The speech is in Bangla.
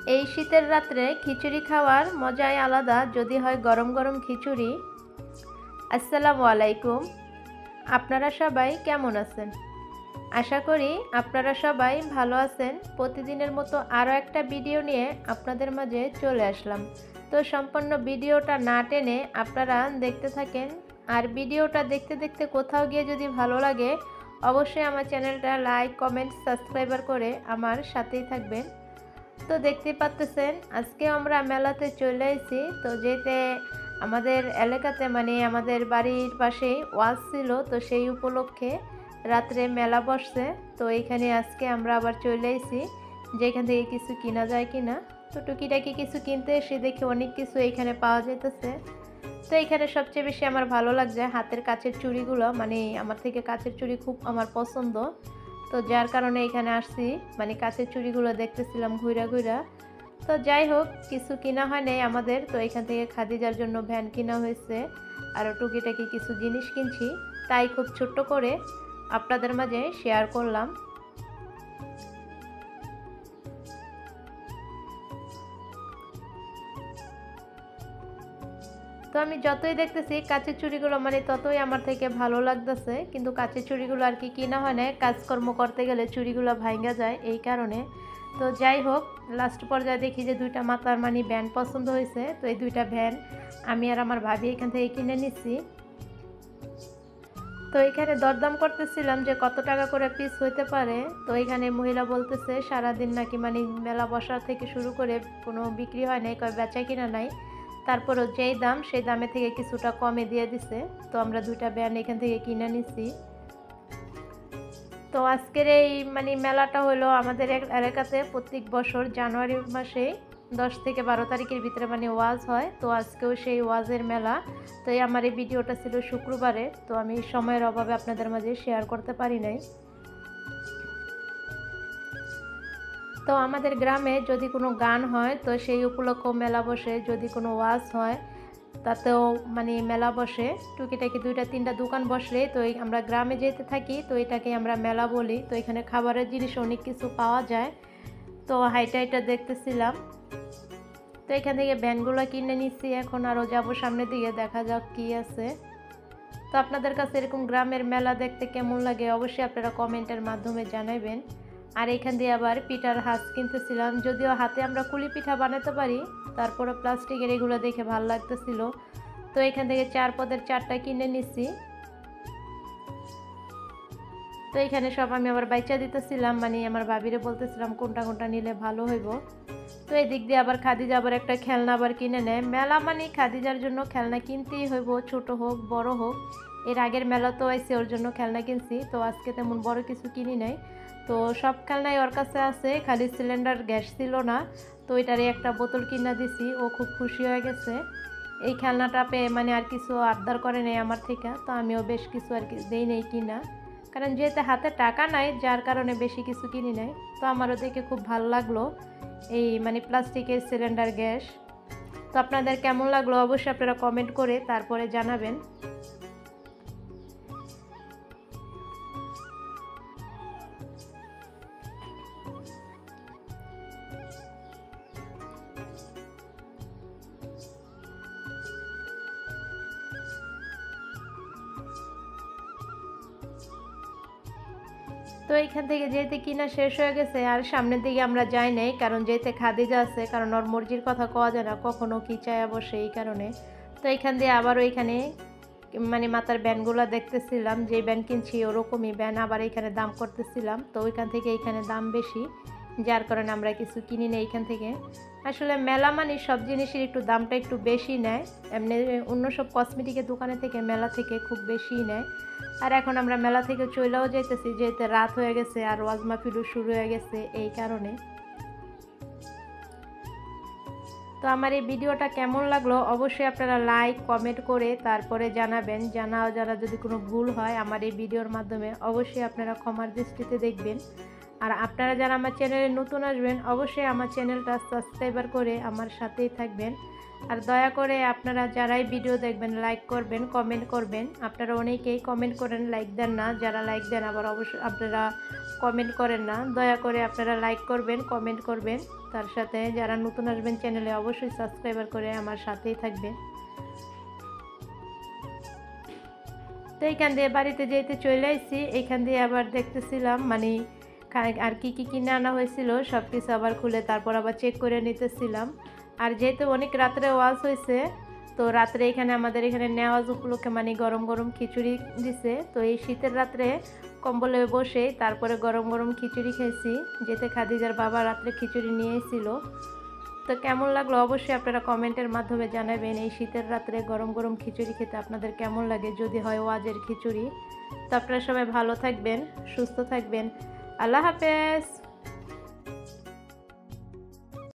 এই শীতের রাত্রে খিচুড়ি খাওয়ার মজাই আলাদা, যদি হয় গরম গরম খিচুড়ি। আসসালামু আলাইকুম। আপনারা সবাই কেমন আছেন? আশা করি আপনারা সবাই ভালো আছেন। প্রতিদিনের মতো আরও একটা ভিডিও নিয়ে আপনাদের মাঝে চলে আসলাম। তো সম্পূর্ণ ভিডিওটা না টেনে আপনারা দেখতে থাকেন। আর ভিডিওটা দেখতে দেখতে কোথাও গিয়ে যদি ভালো লাগে, অবশ্যই আমার চ্যানেলটা লাইক, কমেন্ট, সাবস্ক্রাইবার করে আমার সাথেই থাকবেন। তো দেখতে পাচ্ছেন আজকে আমরা মেলাতে চলে এসেছি। তো যেতে আমাদের এলাকাতে মানে আমাদের বাড়ির পাশেই ওয়াজ ছিল, তো সেই উপলক্ষে রাত্রে মেলা বসছে। তো এইখানে আজকে আমরা আবার চলে এসেছি যেখান থেকে কিছু কিনা যায় কিনা। তো টুকিটাকি কিছু কিনতে এসে দেখি অনেক কিছু এইখানে পাওয়া যেতেছে। তো এইখানে সবচেয়ে বেশি আমার ভালো লাগছে হাতের কাছের চুড়িগুলো, মানে আমার থেকে কাছের চুড়ি খুব আমার পছন্দ। তো যার কারণে এখানে আসছি, মানে কাছের চুড়িগুলো দেখতেছিলাম ঘুরা ঘুরা। তো যাই হোক, কিছু কিনা হয় নাই আমাদের। তো এখান থেকে খাদিজার জন্য ভ্যান কিনা হয়েছে, আরও টুকিটাকি কিছু জিনিস কিনছি, তাই খুব ছোট্ট করে আপনাদের মাঝে শেয়ার করলাম। তো আমি যতই দেখতেছি কাচের চুড়িগুলো মানে ততই আমার থেকে ভালো লাগতেছে, কিন্তু কাচের চুড়িগুলো আর কি কিনা হয় না, কাজকর্ম করতে গেলে চুড়িগুলো ভাঙা যায় এই কারণে। তো যাই হোক, লাস্ট পর্যায়ে দেখি যে দুইটা মাথার মানে ভ্যান পছন্দ হয়েছে। তো এই দুইটা ভ্যান আমি আর আমার ভাবি এখান থেকে কিনে নিচ্ছি। তো এখানে দরদাম করতেছিলাম যে কত টাকা করে পিস হইতে পারে। তো এখানে মহিলা বলতেছে সারাদিন নাকি মানে মেলা বসা থেকে শুরু করে কোনো বিক্রি হয় নাই, কয় বেচা কিনা নাই। তারপরও যেই দাম সেই দামে থেকে কিছুটা কমে দিয়ে দিছে। তো আমরা দুইটা ভ্যান এখান থেকে কিনে নিছি। তো আজকের এই মানে মেলাটা হলো আমাদের এলাকাতে প্রত্যেক বছর জানুয়ারি মাসে 10 থেকে 12 তারিখের ভিতরে মানে ওয়াজ হয়। তো আজকেও সেই ওয়াজের মেলা। তো আমার এই ভিডিওটা ছিল শুক্রবারে, তো আমি সময়ের অভাবে আপনাদের মাঝে শেয়ার করতে পারি নাই। তো আমাদের গ্রামে যদি কোনো গান হয় তো সেই উপলক্ষে মেলা বসে, যদি কোনো ওয়াজ হয় তাতেও মানে মেলা বসে। টুকিটাকি দুইটা তিনটা দোকান বসলে তো আমরা গ্রামে যেতে থাকি, তো এটাকে আমরা মেলা বলি। তো এখানে খাবারের জিনিস অনেক কিছু পাওয়া যায়। তো হাইটা দেখতেছিলাম। তো এখান থেকে ভ্যানগুলো কিনে নিচ্ছি, এখন আরও যাবো সামনের দিকে, দেখা যাক কি আছে। তো আপনাদের কাছে এরকম গ্রামের মেলা দেখতে কেমন লাগে অবশ্যই আপনারা কমেন্টের মাধ্যমে জানাবেন। আর এখান দিয়ে আবার পিঠার হাঁস কিনতেছিলাম, যদিও হাতে আমরা কুলি পিঠা বানাতে পারি, তারপরে প্লাস্টিকের এগুলো দেখে ভালো লাগতেছিল। তো এখান থেকে 4 পদের 4টা কিনে নিচ্ছি। তো এখানে সব আমি আবার বাইচা দিতেছিলাম, মানে আমার ভাবিরে বলতেছিলাম কোনটা কোনটা নিলে ভালো হইব। তো এই দিক দিয়ে আবার খাদিজা আবার একটা খেলনা আবার কিনে নেয়। মেলা মানে খাদিজার জন্য খেলনা কিনতেই হইব, ছোট হোক বড় হোক। এর আগের মেলা তো আইসি, ওর জন্য খেলনা কিনছি। তো আজকে তেমন বড় কিছু কিনি নাই। তো সব খেলনাই ওর কাছে আছে, খালি সিলিন্ডার গ্যাস ছিল না। তো এটারই একটা বোতল কিনা দিছি, ও খুব খুশি হয়ে গেছে। এই খেলনাটা পেয়ে মানে আর কিছু আবদার করে নেই আমার থেকে। তো আমিও বেশ কিছু আর কি দেই নেই কিনা, কারণ যেহেতু হাতে টাকা নাই যার কারণে বেশি কিছু কিনি নাই। তো আমারও দেখে খুব ভালো লাগলো এই মানে প্লাস্টিকের সিলিন্ডার গ্যাস। তো আপনাদের কেমন লাগলো অবশ্যই আপনারা কমেন্ট করে তারপরে জানাবেন। তো এইখান থেকে যেতে কিনা শেষ হয়ে গেছে, আর সামনের দিকে আমরা যাই নাই, কারণ যেতে খাদিজা আছে, কারণ ওর মর্জির কথা কওয়া যায় না, কখনো কি চায় বসে এই কারণে। তো এইখান দিয়ে আবারও এখানে মানে মাথার ব্যানগুলো দেখতেছিলাম, যে ব্যান কিনছি ওরকমই ব্যান আবার এখানে দাম করতেছিলাম। তো ওইখান থেকে এইখানে দাম বেশি, যার কারণে আমরা কিছু কিনি না এইখান থেকে। আসলে মেলা মানে সব জিনিসের একটু দামটা একটু বেশি নেয়, এমনি অন্য সব কসমেটিকের দোকানে থেকে মেলা থেকে খুব বেশি নেয়। আর এখন আমরা মেলা থেকে চলেও যাইতেছি, যেহেতু রাত হয়ে গেছে আর ওয়াজ মাহফিলও শুরু হয়ে গেছে এই কারণে। তো আমার এই ভিডিওটা কেমন লাগলো অবশ্যই আপনারা লাইক কমেন্ট করে তারপরে জানাবেন। যারা যদি কোনো ভুল হয় আমার এই ভিডিওর মাধ্যমে অবশ্যই আপনারা ক্ষমার দৃষ্টিতে দেখবেন। আর আপনারা যারা আমার চ্যানেলে নতুন আসবেন অবশ্যই আমার চ্যানেলটা সাবস্ক্রাইবার করে আমার সাথেই থাকবেন। আর দয়া করে আপনারা যারাই ভিডিও দেখবেন লাইক করবেন, কমেন্ট করবেন। আপনারা অনেকেই কমেন্ট করেন, লাইক দেন না। যারা লাইক দেন আবার অবশ্যই আপনারা কমেন্ট করেন না। দয়া করে আপনারা লাইক করবেন, কমেন্ট করবেন। তার সাথে যারা নতুন আসবেন চ্যানেলে অবশ্যই সাবস্ক্রাইবার করে আমার সাথেই থাকবেন। তো এইখান দিয়ে বাড়িতে যেতে চলে আসছি। এইখান দিয়ে আবার দেখতেছিলাম মানে আর কি কি কিনে আনা হয়েছিল সব কিছু আবার খুলে তারপর আবার চেক করে নিতেছিলাম। আর যেহেতু অনেক রাত্রে ওয়াজ হয়েছে, তো রাত্রে এখানে আমাদের এখানে নেওয়াজ উপলক্ষে মানে গরম গরম খিচুড়ি দিছে। তো এই শীতের রাত্রে কম্বলে বসে তারপরে গরম গরম খিচুড়ি খেয়েছি, যেতে খাদিজার বাবা রাত্রে খিচুড়ি নিয়ে এসেছিল। তো কেমন লাগলো অবশ্যই আপনারা কমেন্টের মাধ্যমে জানাবেন। এই শীতের রাত্রে গরম গরম খিচুড়ি খেতে আপনাদের কেমন লাগে, যদি হয় ওয়াজের খিচুড়ি। তো আপনারা সবাই ভালো থাকবেন, সুস্থ থাকবেন। আল্লাহ হাফেজ।